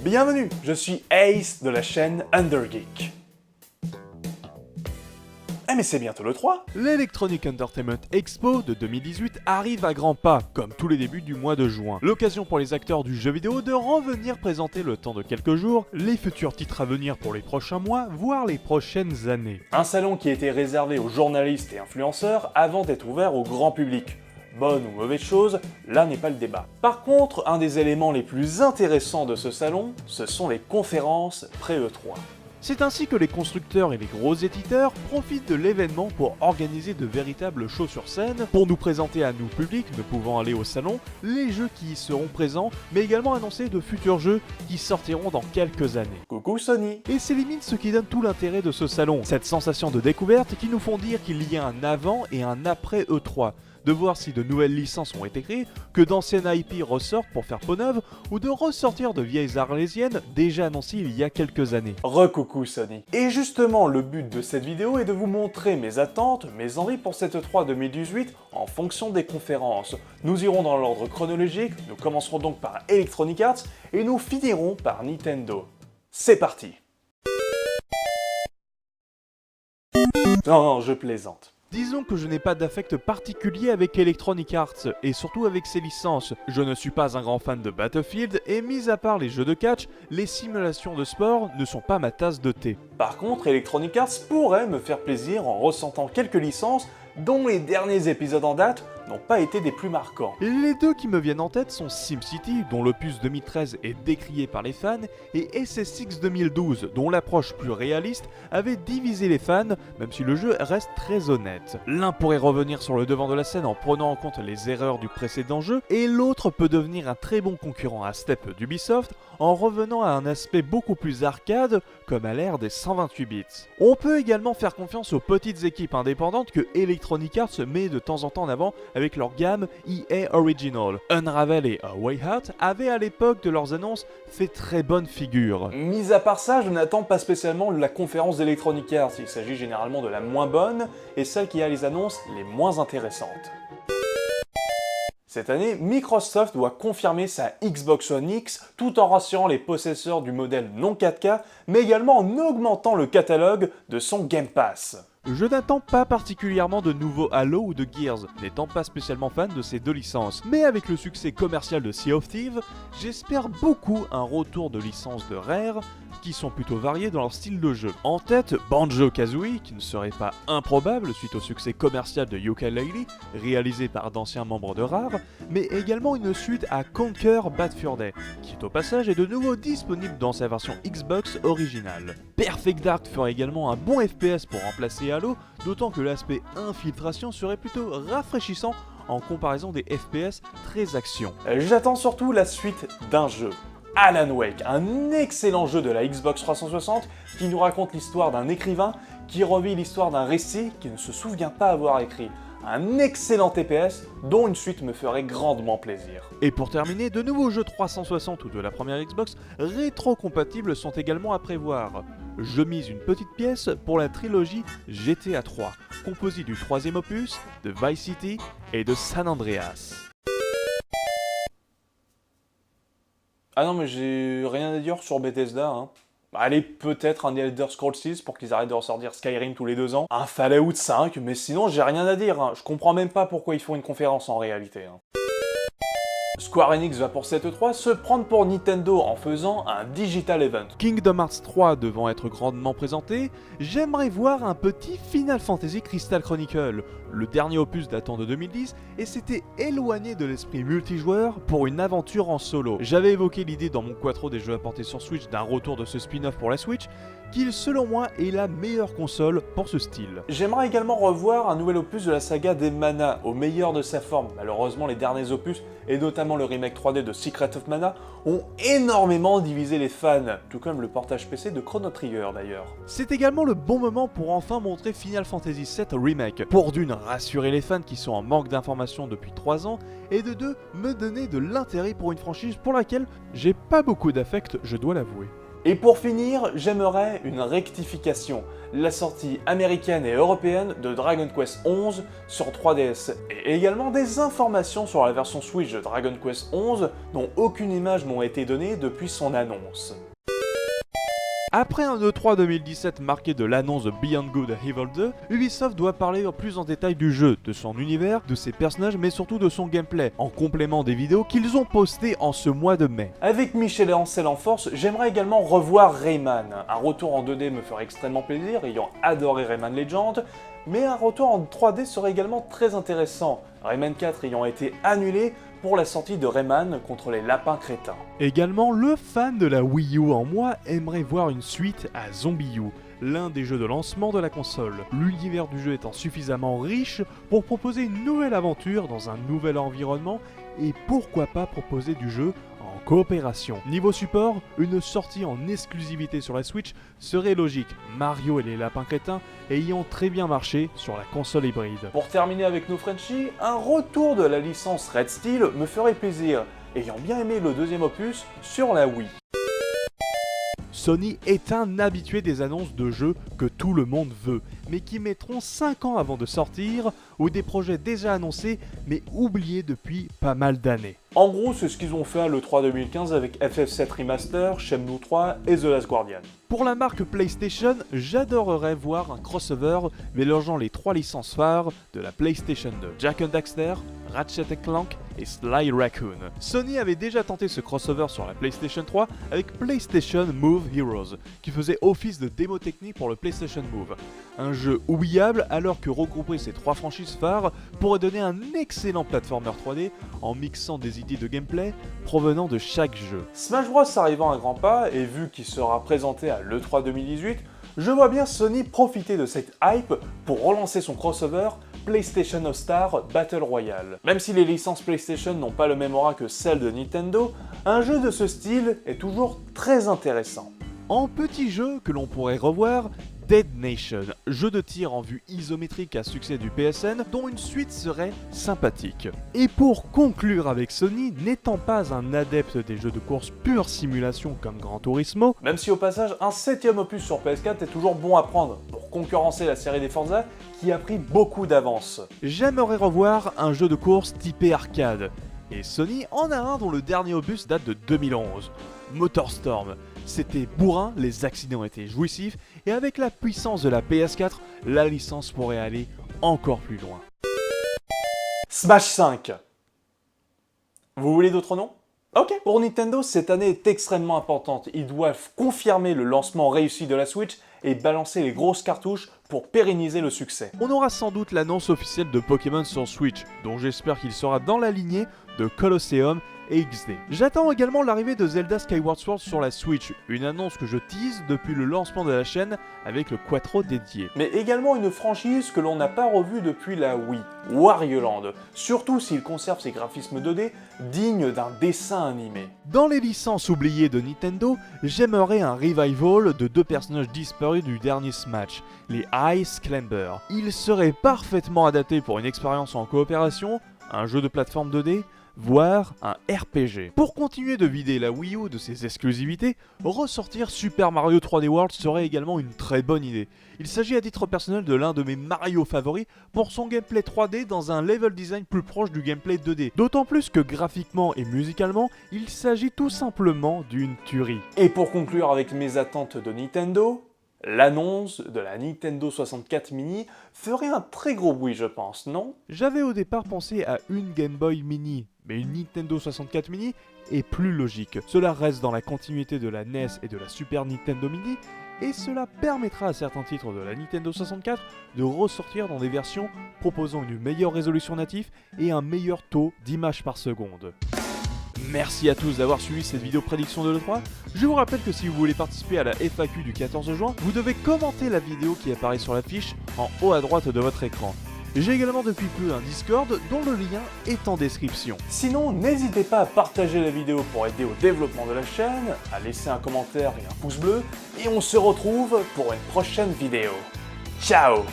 Bienvenue, je suis Ace de la chaîne Undergeek. Eh mais c'est bientôt le 3. L'Electronic Entertainment Expo de 2018 arrive à grands pas, comme tous les débuts du mois de juin. L'occasion pour les acteurs du jeu vidéo de revenir présenter le temps de quelques jours les futurs titres à venir pour les prochains mois, voire les prochaines années. Un salon qui était réservé aux journalistes et influenceurs avant d'être ouvert au grand public. Bonne ou mauvaise chose, là n'est pas le débat. Par contre, un des éléments les plus intéressants de ce salon, ce sont les conférences pré-E3. C'est ainsi que les constructeurs et les gros éditeurs profitent de l'événement pour organiser de véritables shows sur scène, pour nous présenter à nous publics ne pouvant aller au salon, les jeux qui y seront présents, mais également annoncer de futurs jeux qui sortiront dans quelques années. Coucou Sony. Et c'est limite ce qui donne tout l'intérêt de ce salon, cette sensation de découverte qui nous font dire qu'il y a un avant et un après E3. De voir si de nouvelles licences ont été créées, que d'anciennes IP ressortent pour faire peau neuve, ou de ressortir de vieilles arlésiennes déjà annoncées il y a quelques années. Recoucou Sony. Et justement, le but de cette vidéo est de vous montrer mes attentes, mes envies pour cette E3 2018 en fonction des conférences. Nous irons dans l'ordre chronologique, nous commencerons donc par Electronic Arts et nous finirons par Nintendo. C'est parti. Non, je plaisante. Disons que je n'ai pas d'affect particulier avec Electronic Arts, et surtout avec ses licences. Je ne suis pas un grand fan de Battlefield, et mis à part les jeux de catch, les simulations de sport ne sont pas ma tasse de thé. Par contre, Electronic Arts pourrait me faire plaisir en ressentant quelques licences dont les derniers épisodes en date n'ont pas été des plus marquants. Les deux qui me viennent en tête sont SimCity, dont l'opus 2013 est décrié par les fans, et SSX 2012, dont l'approche plus réaliste avait divisé les fans, même si le jeu reste très honnête. L'un pourrait revenir sur le devant de la scène en prenant en compte les erreurs du précédent jeu, et l'autre peut devenir un très bon concurrent à step d'Ubisoft en revenant à un aspect beaucoup plus arcade, comme à l'ère des 128 bits. On peut également faire confiance aux petites équipes indépendantes que Electronic Arts met de temps en temps en avant avec leur gamme EA Original. Unravel et A Way Out avaient à l'époque de leurs annonces fait très bonne figure. Mis à part ça, je n'attends pas spécialement la conférence d'Electronic Arts, il s'agit généralement de la moins bonne et celle qui a les annonces les moins intéressantes. Cette année, Microsoft doit confirmer sa Xbox One X tout en rassurant les possesseurs du modèle non 4K, mais également en augmentant le catalogue de son Game Pass. Je n'attends pas particulièrement de nouveaux Halo ou de Gears, n'étant pas spécialement fan de ces deux licences. Mais avec le succès commercial de Sea of Thieves, j'espère beaucoup un retour de licences de Rare, qui sont plutôt variées dans leur style de jeu. En tête, Banjo-Kazooie, qui ne serait pas improbable suite au succès commercial de Yooka-Laylee, réalisé par d'anciens membres de Rare, mais également une suite à Conquer Bad Fur Day, qui au passage est de nouveau disponible dans sa version Xbox originale. Perfect Dark ferait également un bon FPS pour remplacer Halo, d'autant que l'aspect infiltration serait plutôt rafraîchissant en comparaison des FPS très action. J'attends surtout la suite d'un jeu. Alan Wake, un excellent jeu de la Xbox 360 qui nous raconte l'histoire d'un écrivain qui revit l'histoire d'un récit qu'il ne se souvient pas avoir écrit. Un excellent TPS dont une suite me ferait grandement plaisir. Et pour terminer, de nouveaux jeux 360 ou de la première Xbox rétro-compatibles sont également à prévoir. Je mise une petite pièce pour la trilogie GTA 3, composée du troisième opus, de Vice City et de San Andreas. Ah non mais j'ai rien à dire sur Bethesda hein. Allez, peut-être un Elder Scrolls 6 pour qu'ils arrêtent de ressortir Skyrim tous les 2 ans. Un Fallout 5, mais sinon j'ai rien à dire. Je comprends même pas pourquoi ils font une conférence en réalité. Square Enix va pour cette E3 se prendre pour Nintendo en faisant un Digital Event. Kingdom Hearts 3 devant être grandement présenté, j'aimerais voir un petit Final Fantasy Crystal Chronicle, le dernier opus datant de 2010, et s'était éloigné de l'esprit multijoueur pour une aventure en solo. J'avais évoqué l'idée dans mon quattro des jeux à porter sur Switch d'un retour de ce spin-off pour la Switch, qui selon moi est la meilleure console pour ce style. J'aimerais également revoir un nouvel opus de la saga des Mana, au meilleur de sa forme. Malheureusement les derniers opus, et notamment le remake 3D de Secret of Mana, ont énormément divisé les fans, tout comme le portage PC de Chrono Trigger d'ailleurs. C'est également le bon moment pour enfin montrer Final Fantasy VII Remake, pour d'une rassurer les fans qui sont en manque d'informations depuis 3 ans, et de deux me donner de l'intérêt pour une franchise pour laquelle j'ai pas beaucoup d'affect, je dois l'avouer. Et pour finir, j'aimerais une rectification. La sortie américaine et européenne de Dragon Quest XI sur 3DS, et également des informations sur la version Switch de Dragon Quest XI dont aucune image n'a été donnée depuis son annonce. Après un E3 2017 marqué de l'annonce de Beyond Good and Evil 2, Ubisoft doit parler plus en détail du jeu, de son univers, de ses personnages, mais surtout de son gameplay, en complément des vidéos qu'ils ont postées en ce mois de mai. Avec Michel et Ansel en force, j'aimerais également revoir Rayman. Un retour en 2D me ferait extrêmement plaisir, ayant adoré Rayman Legend, mais un retour en 3D serait également très intéressant, Rayman 4 ayant été annulé pour la sortie de Rayman contre les lapins crétins. Également, le fan de la Wii U en moi aimerait voir une suite à Zombie U, l'un des jeux de lancement de la console. L'univers du jeu étant suffisamment riche pour proposer une nouvelle aventure dans un nouvel environnement et pourquoi pas proposer du jeu en coopération. Niveau support, une sortie en exclusivité sur la Switch serait logique, Mario et les lapins crétins ayant très bien marché sur la console hybride. Pour terminer avec nos Frenchies, un retour de la licence Red Steel me ferait plaisir, ayant bien aimé le deuxième opus sur la Wii. Sony est un habitué des annonces de jeux que tout le monde veut, mais qui mettront 5 ans avant de sortir, ou des projets déjà annoncés, mais oubliés depuis pas mal d'années. En gros, c'est ce qu'ils ont fait à l'E3 2015 avec FF7 Remaster, Shenmue 3 et The Last Guardian. Pour la marque PlayStation, j'adorerais voir un crossover mélangeant les 3 licences phares de la PlayStation 2, Jak and Daxter, Ratchet & Clank et Sly Raccoon. Sony avait déjà tenté ce crossover sur la PlayStation 3 avec PlayStation Move Heroes, qui faisait office de démo technique pour le PlayStation Move. Un jeu oubliable alors que regrouper ces 3 franchises phares pourrait donner un excellent platformer 3D en mixant des idées de gameplay provenant de chaque jeu. Smash Bros arrivant à grands pas, et vu qu'il sera présenté à l'E3 2018, je vois bien Sony profiter de cette hype pour relancer son crossover PlayStation All-Star Battle Royale. Même si les licences PlayStation n'ont pas le même aura que celles de Nintendo, un jeu de ce style est toujours très intéressant. En petit jeu que l'on pourrait revoir, Dead Nation, jeu de tir en vue isométrique à succès du PSN, dont une suite serait sympathique. Et pour conclure avec Sony, n'étant pas un adepte des jeux de course pure simulation comme Gran Turismo, même si au passage, un 7ème opus sur PS4 est toujours bon à prendre, pour concurrencer la série des Forza, qui a pris beaucoup d'avance. j'aimerais revoir un jeu de course typé arcade. Et Sony en a un dont le dernier opus date de 2011, MotorStorm. C'était bourrin, les accidents étaient jouissifs, et avec la puissance de la PS4, la licence pourrait aller encore plus loin. Smash 5. Vous voulez d'autres noms ? Ok. Pour Nintendo, cette année est extrêmement importante. Ils doivent confirmer le lancement réussi de la Switch et balancer les grosses cartouches pour pérenniser le succès. On aura sans doute l'annonce officielle de Pokémon sur Switch, dont j'espère qu'il sera dans la lignée de Colosseum et XD. J'attends également l'arrivée de Zelda Skyward Sword sur la Switch, une annonce que je tease depuis le lancement de la chaîne avec le Quattro dédié. Mais également une franchise que l'on n'a pas revue depuis la Wii, Wario Land, surtout s'il conserve ses graphismes 2D dignes d'un dessin animé. Dans les licences oubliées de Nintendo, j'aimerais un revival de 2 personnages disparus du dernier Smash, les Ice Climber. Ils seraient parfaitement adaptés pour une expérience en coopération, un jeu de plateforme 2D, voire un RPG. Pour continuer de vider la Wii U de ses exclusivités, ressortir Super Mario 3D World serait également une très bonne idée. Il s'agit à titre personnel de l'un de mes Mario favoris pour son gameplay 3D dans un level design plus proche du gameplay 2D. D'autant plus que graphiquement et musicalement, il s'agit tout simplement d'une tuerie. Et pour conclure avec mes attentes de Nintendo, l'annonce de la Nintendo 64 Mini ferait un très gros bruit, je pense, non ? J'avais au départ pensé à une Game Boy Mini, mais une Nintendo 64 Mini est plus logique. Cela reste dans la continuité de la NES et de la Super Nintendo Mini, et cela permettra à certains titres de la Nintendo 64 de ressortir dans des versions proposant une meilleure résolution native et un meilleur taux d'images par seconde. Merci à tous d'avoir suivi cette vidéo prédiction de l'E3. Je vous rappelle que si vous voulez participer à la FAQ du 14 juin, vous devez commenter la vidéo qui apparaît sur l'affiche en haut à droite de votre écran. J'ai également depuis peu un Discord dont le lien est en description. Sinon, n'hésitez pas à partager la vidéo pour aider au développement de la chaîne, à laisser un commentaire et un pouce bleu, et on se retrouve pour une prochaine vidéo. Ciao!